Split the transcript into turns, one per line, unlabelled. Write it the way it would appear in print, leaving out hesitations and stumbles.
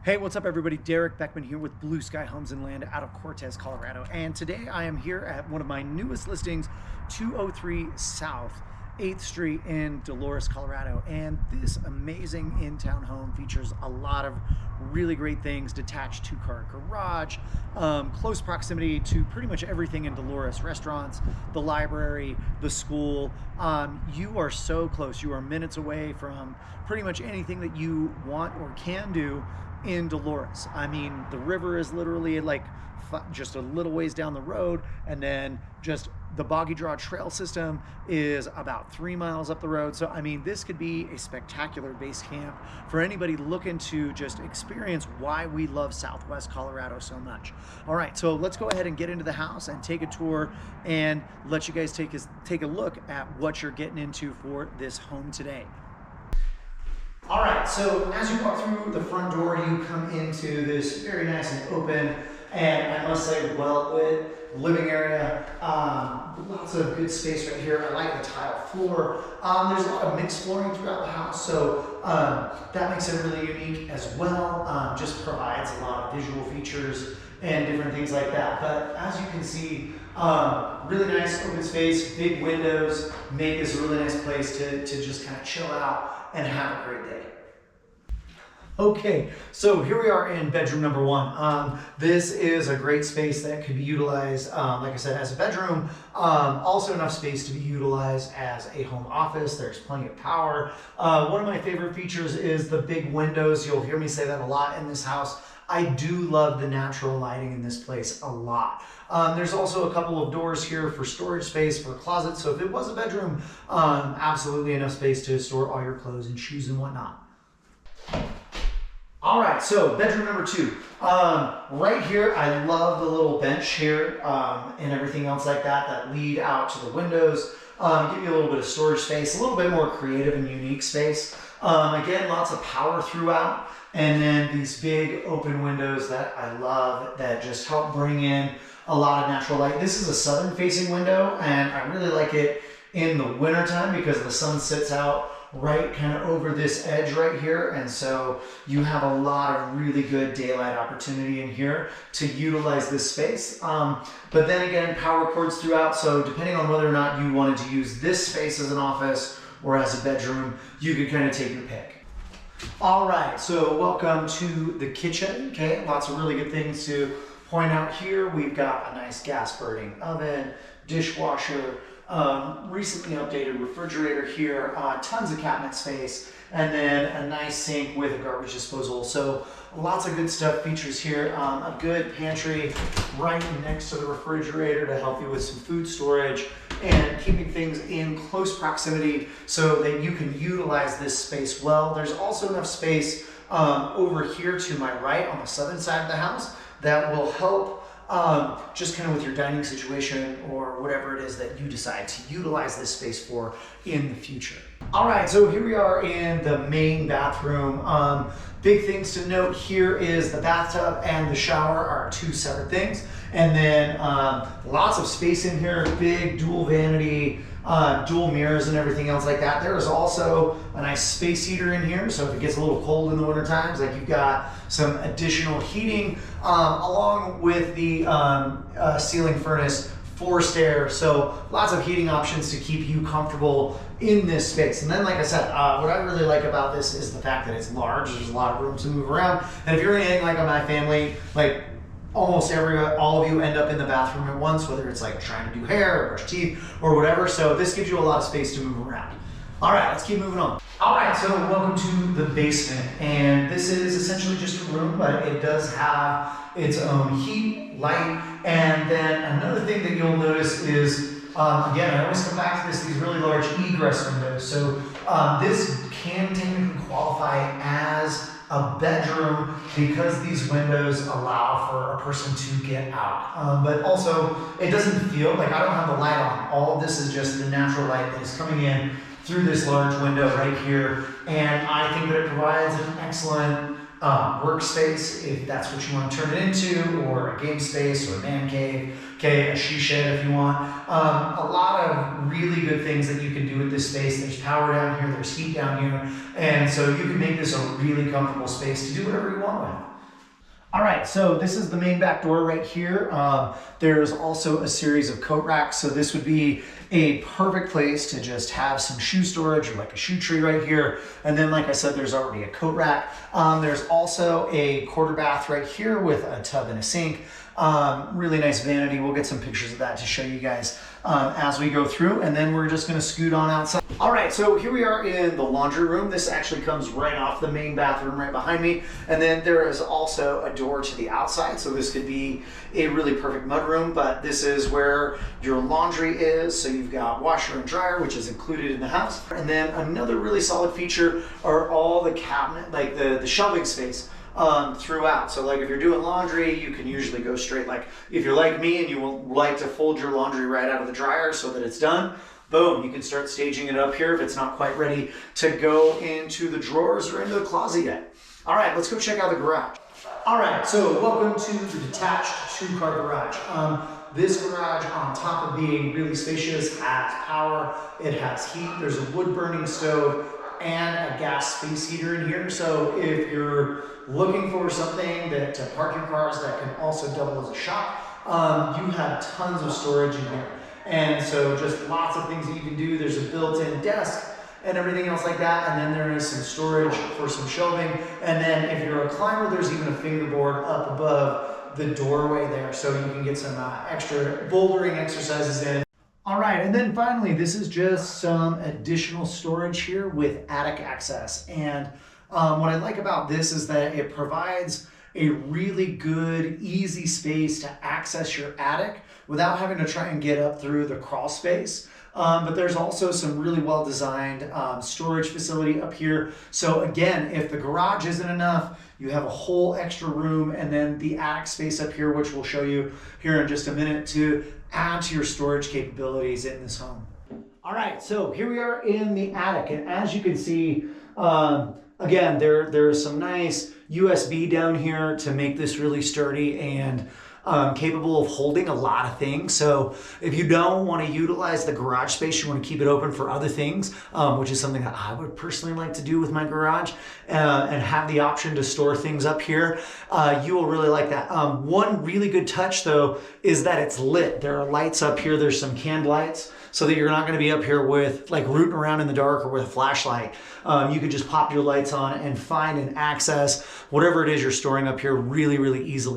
Hey, what's up everybody? Derek Beckman here with Blue Sky Homes and Land out of Cortez, Colorado. And today I am here at one of my newest listings, 203 South 8th Street in Dolores, Colorado. And this amazing in-town home features a lot of really great things: detached 2-car garage, close proximity to pretty much everything in Dolores: restaurants, the library, the school. You are so close. You are minutes away from pretty much anything that you want or can do in Dolores. I mean, the river is literally like just a little ways down the road, and then just the Boggy Draw Trail system is about 3 miles up the road. So I mean, this could be a spectacular base camp for anybody looking to just experience why we love Southwest Colorado so much. All right, so let's go ahead and get into the house and take a tour and let you guys take a look at what you're getting into for this home today. All right, so as you walk through the front door, you come into this very nice and open, and I must say, well-lit living area. Lots of good space right here. I like the tile floor. There's a lot of mixed flooring throughout the house, so that makes it really unique as well. Just provides a lot of visual features and different things like that. But as you can see, really nice open space, big windows make this a really nice place to just kind of chill out and have a great day. Okay, so here we are in bedroom number one. This is a great space that could be utilized, like I said, as a bedroom. Also enough space to be utilized as a home office. There's plenty of power. One of my favorite features is the big windows. You'll hear me say that a lot in this house. I do love the natural lighting in this place a lot. There's also a couple of doors here for storage space, for closets. So if it was a bedroom, absolutely enough space to store all your clothes and shoes and whatnot. All right, so bedroom number two. Right here, I love the little bench here and everything else like that lead out to the windows. Give you a little bit of storage space, a little bit more creative and unique space. Again, lots of power throughout. And then these big open windows that I love that just help bring in a lot of natural light. This is a southern facing window, and I really like it in the wintertime because the sun sits out right kind of over this edge right here, and so you have a lot of really good daylight opportunity in here to utilize this space. But then again, power cords throughout, so depending on whether or not you wanted to use this space as an office or as a bedroom, you could kind of take your pick. All right, so welcome to the kitchen. Okay, lots of really good things to point out here. We've got a nice gas burning oven, dishwasher, recently updated refrigerator here, tons of cabinet space, and then a nice sink with a garbage disposal. So lots of good stuff features here. A good pantry right next to the refrigerator to help you with some food storage and keeping things in close proximity so that you can utilize this space well. There's also enough space over here to my right on the southern side of the house that will help just kind of with your dining situation or whatever it is that you decide to utilize this space for in the future. All right, so here we are in the main bathroom. Big things to note here is the bathtub and the shower are two separate things. And then lots of space in here, big dual vanity, dual mirrors and everything else like that. There is also a nice space heater in here, so if it gets a little cold in the winter times, like you've got some additional heating along with the ceiling furnace, forced air, so lots of heating options to keep you comfortable in this space. And then, like I said, what I really like about this is the fact that it's large. There's a lot of room to move around, and if you're anything like my family, like almost all of you end up in the bathroom at once, whether it's like trying to do hair or brush teeth or whatever. So this gives you a lot of space to move around. All right, let's keep moving on. All right, so welcome to the basement. And this is essentially just a room, but it does have its own heat, light, and then another thing that you'll notice is, again, I always come back to this, these really large egress windows. So this can technically qualify as a bedroom because these windows allow for a person to get out. But also, it doesn't feel like I don't have the light on. All of this is just the natural light that is coming in through this large window right here. And I think that it provides an excellent workspace if that's what you want to turn it into, or a game space, or a man cave, okay, a she shed if you want. A lot of really good things that you can do with this space. There's power down here, there's heat down here, and so you can make this a really comfortable space to do whatever you want with. All right, so this is the main back door right here. There's also a series of coat racks. So this would be a perfect place to just have some shoe storage or like a shoe tree right here. And then, like I said, there's already a coat rack. There's also a quarter bath right here with a tub and a sink. Really nice vanity. We'll get some pictures of that to show you guys as we go through, and then we're just gonna scoot on outside. All right, so here we are in the laundry room. This actually comes right off the main bathroom right behind me. And then there is also a door to the outside. So this could be a really perfect mudroom, but this is where your laundry is. So you've got washer and dryer, which is included in the house. And then another really solid feature are all the cabinet, like the shelving space. Throughout. So like if you're doing laundry, you can usually go straight. Like if you're like me and you like to fold your laundry right out of the dryer so that it's done, boom, you can start staging it up here if it's not quite ready to go into the drawers or into the closet yet. All right, let's go check out the garage. All right, so welcome to the detached two-car garage. This garage, on top of being really spacious, has power, it has heat, there's a wood-burning stove, and a gas space heater in here. So if you're looking for something that to park your cars that can also double as a shop, you have tons of storage in here. And so just lots of things that you can do. There's a built-in desk and everything else like that. And then there is some storage for some shelving. And then if you're a climber, there's even a fingerboard up above the doorway there. So you can get some extra bouldering exercises in. All right, and then finally, this is just some additional storage here with attic access. And what I like about this is that it provides a really good, easy space to access your attic without having to try and get up through the crawl space. But there's also some really well-designed storage facility up here. So again, if the garage isn't enough, you have a whole extra room, and then the attic space up here, which we'll show you here in just a minute, to add to your storage capabilities in this home. All right, so here we are in the attic, and as you can see, again, there's some nice USB down here to make this really sturdy and capable of holding a lot of things. So if you don't want to utilize the garage space, you want to keep it open for other things, which is something that I would personally like to do with my garage, and have the option to store things up here, you will really like that. One really good touch though is that it's lit. There are lights up here. There's some canned lights, so that you're not going to be up here with like rooting around in the dark or with a flashlight. You could just pop your lights on and find and access whatever it is you're storing up here really, really easily.